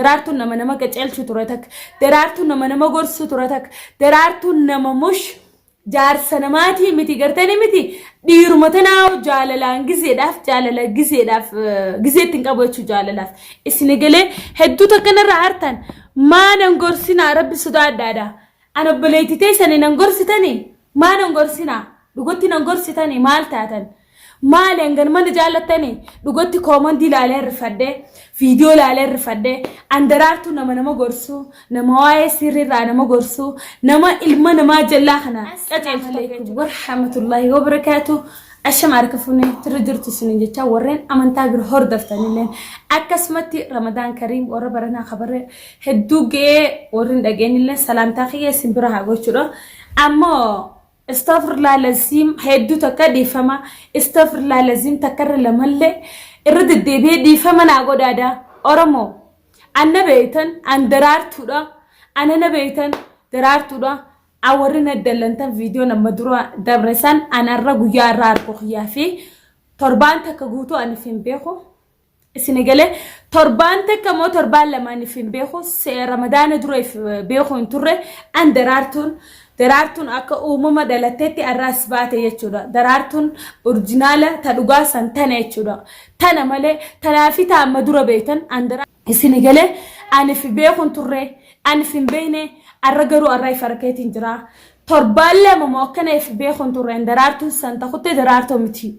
daraartuun nama qaceelchu ture takka daraartuun nama gorsu ture takka daraartuun nama mush jaarsa namaatii miti gartanii miti dhiiruma tanaa jaalalaan gizeedhaaf gizeettiin qabu jechuu jaalalaaf isin galee hedduu takkanarraa hartan maanan gorsinaa rabbi sodaadhaadha ana obboleettitee sanii nan gorsitanii maanan gorsinaa dhugotti nan gorsitanii maal taatan maal hangan mana jaallattanii dhugotti koomandii ilaalee rifadhee viidiyoo ilaalee rifadhee andaraartuu nama gorsu nama waa'ee sirriirraa nama gorsu nama ilma namaa jallaa kana qaceelchu warahmatullaahi wabarakaatu ashama arkafune tirjirtu sinin jecha warreen amantaa bir hordaftanilleen akkasumatti ramadaan kariim warra baranaa khabare hedduu gee warrin dhageenilleen salaamtaa kiyya simbira haa gochuudha ammoo استغفرالله لازم هيدو تكا فما استغفرالله لازم تكرر لملة الرد الدبي فما نعود هذا أرمو أنا بيتن أن درارتو دا أنا بيتن درارتو دا أورينا الدلنتن فيديو نمدروا دبرسان أنا الرجو يا راركو خيافي تربان تكجوتو أنا فين بيخو السنغالي تربان تكمو تربان لما أنا فين بيخو رمضان دروي بيخو انتوري أن daraartuun akka uumama dhalateetti arraas baate jechuudha daraartuun oriijinaala ta dhugaa san tana jechuudha tana malee tanaafi taama dura beektan andara isin galee ani fi beekun turre ani fi beekne arra garuu arra farkeetiin jira torbaan lama moo akkana fi beekun turre daraartuun san takutte daraartuu miti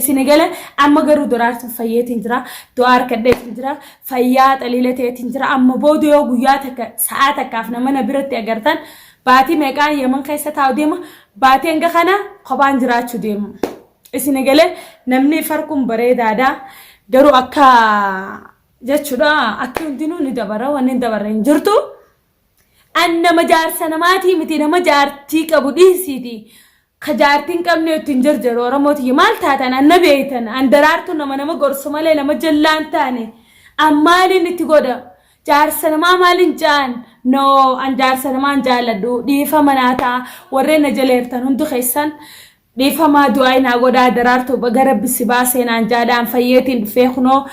isin galee amma garuu daraartuun fayyeetiin jira du'aa harkadheetiin jira fayyaa xaliilateetiin jira amma boodoo guyyaa takka sa'aa takkaaf nama biratti agartan باتي مكان يمن خيسة تاوديم باتي إنك خنا خبان جراتشو ديم إسنجله نمني فرقم بريد هذا درو أكا جتشو دا أكيد دينو ندبره وندبرين جرتو أن مجار سنماتي متينا مجار تيك أبو دي سيدي خجارتين كم نيو تنجر جرو رموت يمال تاتن أن نبيتن أن درارتو نما قرصمالي نما جلان تاني أمالي نتيجودا جارسنا ما مالين جان نو أن جارسنا ما نجالدو ديفا مناتا ورينا جليرتن هندو خيسان ديفا ما دعينا قدا درارتو بغرب بسباسين أن جادان فيتين بفيخنو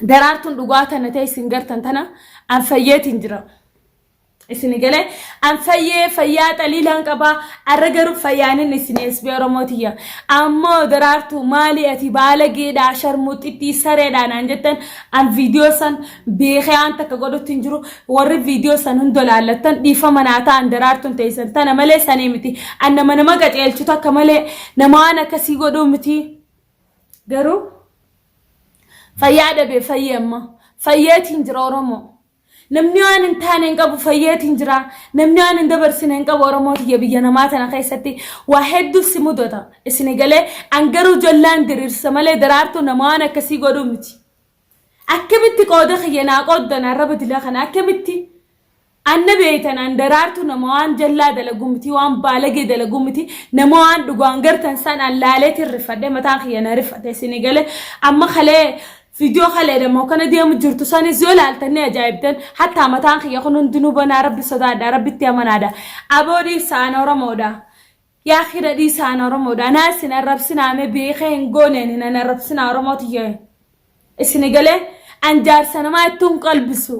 درارتو لغاتا نتاي سنگرتن تنا أن فيتين جرا إسنقلي أن فيات ليلان كبا الرجل فيانين إسنيس بيرموتيا أما درارتو مالي أتبالغي دا شرموت إتي سردان أنجتن أن فيديو سن بيخيان تكغدو تنجرو ور فيديو سن هندولالتن ديفا مناتا أن درارتو تيسن تنا ملي سنيمتي أن منمغت يلچتا كملي نمانا كسي غدو متي درو فيادا بفيما فيات هنجرو رمو namni waan hin taane hin qabu fayyeetiin jira namni waan hin dabarsine hin qabu oromooti biyya namaa tana keessatti waa hedduu si mudata isin galee angaruu jollaan diriirsa malee daraartuu nama waan akkasii godhu miti akkamitti qooda xiyyanaa qoodan arraba dilaa kana akkamitti anna beeytan an daraartuu nama waan jallaa dalagu miti waan baalagee dalagu miti nama waan dhugaan gartan san an laaleetiin rifadhe mataan xiyyanaa rifadhe isin galee amma kalee فيديو خالد ما كان ديام جرتو ساني زول التاني أجايبتن حتى متان خي يخونون دنوبنا ربي صداد ربي تيامنادا أبودي سانا رمودا يا أخي ردي سانا رمودا ناسنا رب سنا مي بيخين جونين أنا رب سنا رموتيه السنغالي أنجار سنا ما تنقل بسو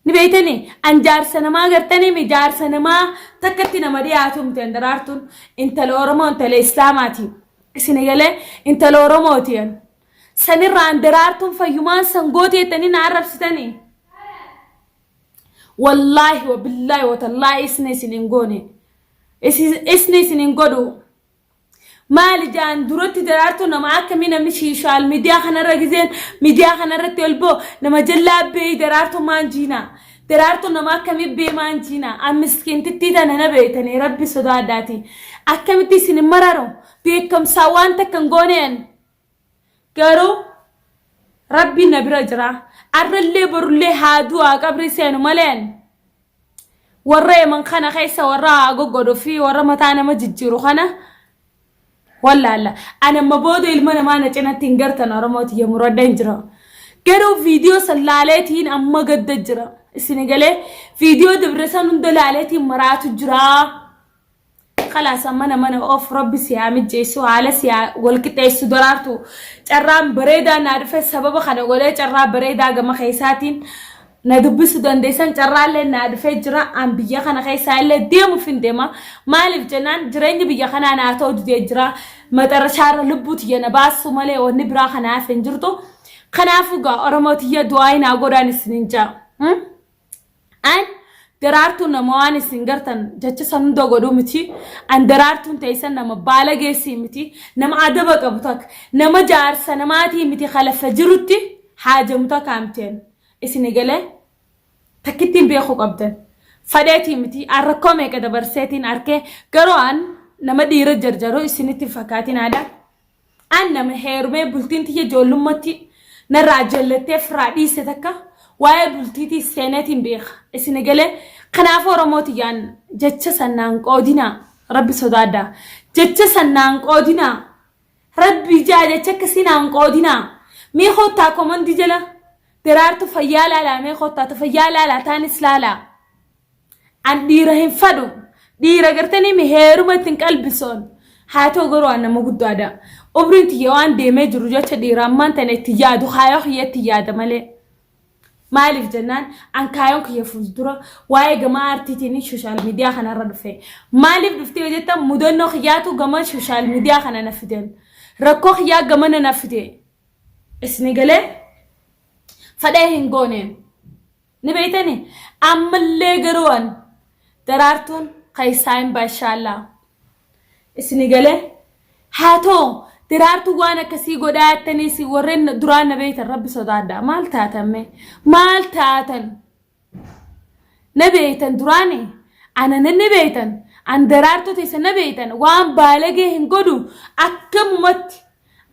نبيتني أنجار سنا ما قرتني مجار سنا ما تكتنا مرياتهم تندرارتون انت لورمو انت الإسلاماتي السنغالي انت لورموتين سنرى عن درارتم فيومان سنقوتي تنين عرب ستاني والله وبالله وتالله اسني سننقوني اسني سننقودو مالي جان دروتي درارتو نمعاك مينا مشي شال ميديا خنا رجزين ميديا خنا رتيلبو نما جلاب بي درارتو مانجينا درارتو نمعاك مي بي مانجينا أمسكين تتيتا نبيتني ربي صداداتي أكمتي سنمرارو بيكم ساوان تكنقونين كارو ربي نبرا جرا أرلي برلي هادوا قبري سينو ملين ورّي من خنا خيسا ورّا قوقودو في ورّا متانا مججيرو خنا ولا لا أنا مبودو المنا ما نجنا تنقرتنا رموتي يمردين جرا كارو فيديو سلالاتين أما قد جرا السنغالي فيديو دبرسان دلالاتين مراتو جرا خلاص mana of rabbi siyaa mijjeessu haala siyaa walqixxeessu daraartu carraan bareedaa naa dhufe sababa kana godhee carraa bareedaa gama keessaatiin na dubbisu dandeessan carraallee naa dhufee jira an biyya kana keessaa illee deemuuf hin deema maaliif jennaan jireenyi biyya kanaa naa ta'u didee jira maxarashaarra lubbuuti yana baasu malee wanni biraa kanaaf hin jirtu kanaafuu gaa oromootiyyee du'aayi naa godhaan isinin jaa an daraartuun nama waan isin gartan jecha san hunda godhuu miti an daraartuun teessan nama baala geessii miti nama adaba qabu takka nama jaarsa namaatii miti khalafa jirutti haajamu takka amteen isin galee takkittiin beekuu qabdan fadheetii miti arrakkoo meeqa dabarseetiin arkee garuu an nama dhiira jarjaruu isinitti fakkaatiin aadaa an nama heerumee bultiin tiyya ijoollummaatti narraa jallattee firaa dhiise takka waa'ee bultiitii seeneetiin beeka isin galee kanaaf oromooti yaan jecha sannaan qoodinaa rabbi sodaadhaa jecha sannaan qoodinaa rabbi jaa jecha akkasinaan qoodinaa mee kottaa komandi jala daraartu fayyaa laalaa mee kottaa fayyaa laalaa taanis laalaa an dhiira hin fadhu dhiira gartanii mi heeruma ittiin qalbisoon haa ta'u garuu an nama guddaadha umriin tiyya waan deemee jiru jecha dhiira ammaan tana itti yaadu haayoo kiyyatti yaada malee maaliif jennaan an kaayoon kiyya fuuldura waa'ee gama aartiitiin sooshaal miidiyaa kanarra dhufe maaliif dhuftee jettan mudannoo kiyyaatu gama sooshaal miidiyaa kana na fideen rakkoo kiyyaa gama na fide isni galee fadhee hin gooneen ni beeytani ammallee garuu an daraartuun kaysaayin baashaallah isni galee haa ta'u daraartu waan akkasii godhaattanii si warreen duraan na beeytan rabbi sodaadhaa maal taatan na beeytan duraani ana na beeytan an daraartu teessa na beeytan waan baalagee hin godhu akkamumatti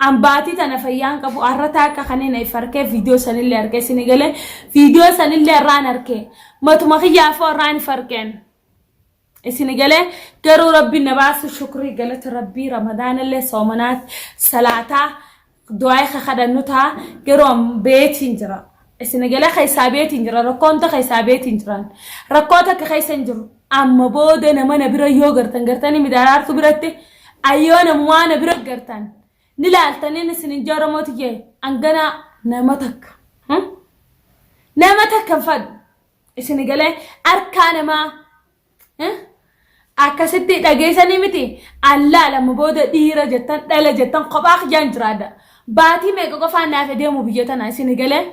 an baatii tana fayyaan qabu arrata akka kanina ifarkee viidiyoo sanillee arkee isin galee viidiyoo sanillee irraan arkee matuma kiyyaafoo irraan ifarkeen isin galee garuu rabbi nabaasu shukrii galata rabbii ramadaan illee soomanat salaataa du'aa khadhannuta garuu beetiin jira isin galee khaysaa beetiin jira rakkoonta khaysaa beetiin jiran rakkoota akka khaysan jiru amma booda nama na bira yoo gartanii midaraartu biratti ayyoo namuwaa na bira gartan ni laaltanii isin jaaramootiyee angana nama takka fad isin galee arkaa namaa akkasitti dhageessanii miti allaa lama booda dhiira jettan dhala jettan kophaa kiyyaan jiraadha baatii meeqa qofaan naaf deemu biyya tana isin galee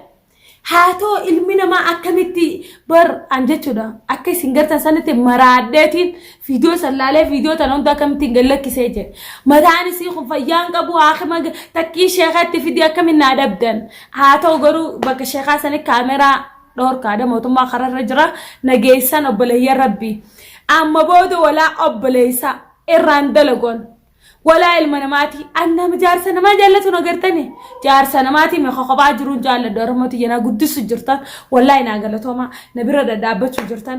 haa ta'u ilmi namaa akkamitti bar an jechuudha akka isin gartan sanitti maraadheetiin viidiyoo sallaalee viidiyoo tana hunda akkamittiin gallakkisee jedhe mataan isii kun fayyaan qabu haakima takkii sheekatti fidii akkamiin naa dabdan haa ta'u garuu bakka sheekaa sanii kaameraa dhoorkaadha mootummaa kararra jira nageessan obboleeyyan rabbii amma booda walaa obboleessa irraan dalagoon walaa ilma namaati annama jaarsa namaa jaallatu nagartani jaarsa namaati meeqa kophaa jiruun jaalladhu oromooti yana guddisu jirtan wallaahi naa galatooma na bira dhaabbachuu jirtan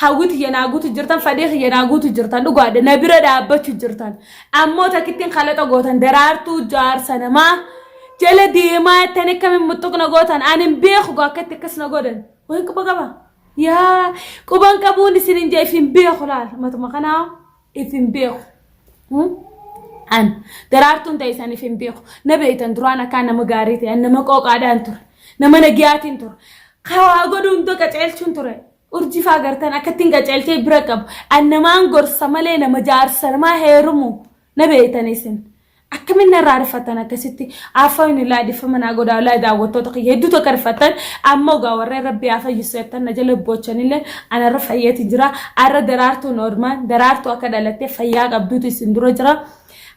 hawwiti yana guutu jirtan fadhii yana guutu jirtan dhugaadha na bira dhaabbachuu jirtan ammoo takkittiin khalaxa gootan daraartuu jaarsa namaa jala deemaa tan akkamiin muttuqna gootan anin beeku akkatti akkas na godhan waan qaba yaa quban qabuun isin inje ifin beeku laal matuma kanaa ifin beeku an daraartuun teessan ifin beeku na beeytan duraan akkaan nama gaarii ta'e nama qooqaadhaan ture nama nagiyaatiin ture kawaa godhuun doqa ceelchuun ture urjifaa gartan akkattiin qaceelchee bira qabu an namaan gorsa malee nama jaarsa namaa heerumu na beeytan isin akkamiin narraa rifatan akkasitti afaan illaa dhifamanaa godaa ulaa daawwattoota kiyya hedduu tokko rifatan ammoo gaa warreen rabbii afayyisu jettan na jala boochanillee anarra fayyeeti jira arra daraartuun ormaan daraartuu akka dhalattee fayyaa qabduutu isin dura jira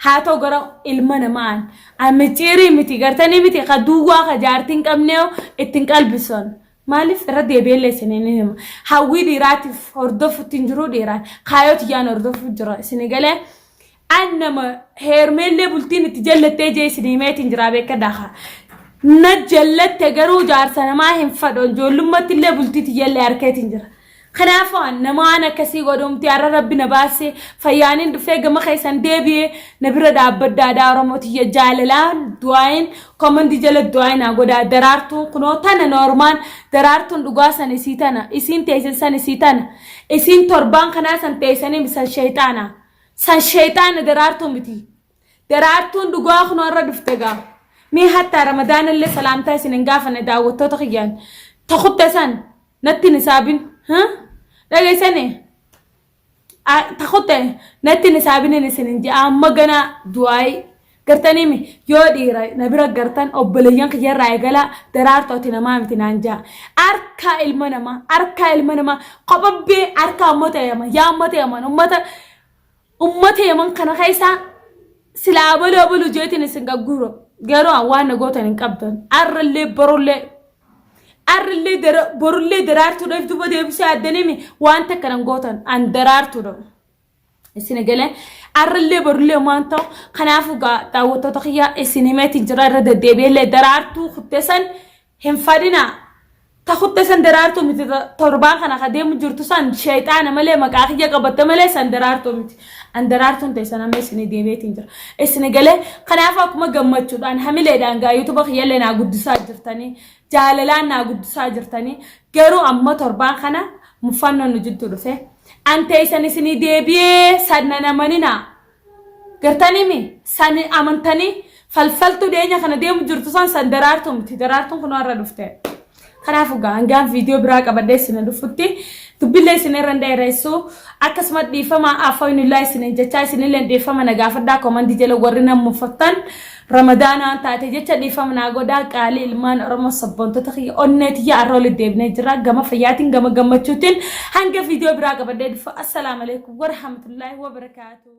haa ta'u gara ilma namaan amiciirii miti gartanii miti ka duwwaa ka jaartiin qabnee ittiin qalbisoon maaliif irra deebi'ellee isiniin hima hawwii dhiiraatiif hordofutti hin jiru dhiiraan kaayooti yaan hordofu jira isin galee annama heermeellee bultiin itti jallattee jee isiniimeetiin jira beeka daha na jallatte garuu jaarsa namaa hin fadhoon ijoollummaatti illee bultiitti jallee harkeetiin jira kanaafuu namaan akkasii godhumti har'a rabbi na baasee fayyaaniin dhufee gama keessan deebi'ee na bira dhaabbaddaadhaa oromootiyya jaalalaan du'aayin komandi jala du'aayin haa godhaa daraartuun kunoo tana noormaan daraartuun dhugaa san isii tana isiin teessan san isii tana isiin torbaan kanaa san teessanii misal sheexaana san shaytaan daraartu miti daraartuun dhugaa kun warra dhuftega mi hatta ramadaan illee salaamtaa isin gaafane daawwattoota xiyyaan taqutte san natti nisaabin ha dhageessane taqutte natti nisaabin isin inji amma gana du'aay gartanii mi yoo dhiira na bira gartan obboleeyyan kiyarraa eegala daraartooti namaa miti naan jaa arka ilma namaa qobabbee arka ummata yaman yaa ummata yaman kana keessa silaa bolu jeetin isin gagguro garuu waan nagoota hin qabdan arrallee borullee daraartuu dheef duba deebisee addanimi waan takka nan gootan an daraartuu dha isin galee arrallee borullee waan ta'u kanaafu daawwattoota kiyyaa isin himeetiin jira irra deddeebi'ellee daraartuu kutteessan hin fadhinaa ta kutteessan daraartuu miti torbaan kana ka deemu jirtu san shayxaana malee maqaa kiyya qabatte malee san daraartuu miti an daraartuun teessan amma isin deebi'eetiin jira isin galee kanaafu akkuma gammachuudhaan hamileedhaan gaa yuutuba kiyyallee naa guddisaa jirtanii jaalalaan naa guddisaa jirtanii garuu amma torbaan kana muffannoon nu jiddu dhufe ante isin isin deebi'ee sanna namanina gartanii mi san amantanii falfaltu deenya kana deemu jirtu san daraartuu miti daraartuun kun warra dhufte kanaafu gaan video biraa qabadee isin dhufutti dubbilee isin irra dheeressu akkasuma dhiifama afaanullaa isin jecha isinillee dhiifama nagaafadhaa komandi jala warri namufattan ramadaanaan taate jecha dhiifama naagodaa qaalii ilmaan oromoo sabboontota kiyya onneetiyya arrooli deebnee jira gama fayyaatiin gama gammachuutiin hanga video biraa qabadee dhufu assalaamu alaykum wa rahmatullaahi wa barakaatuh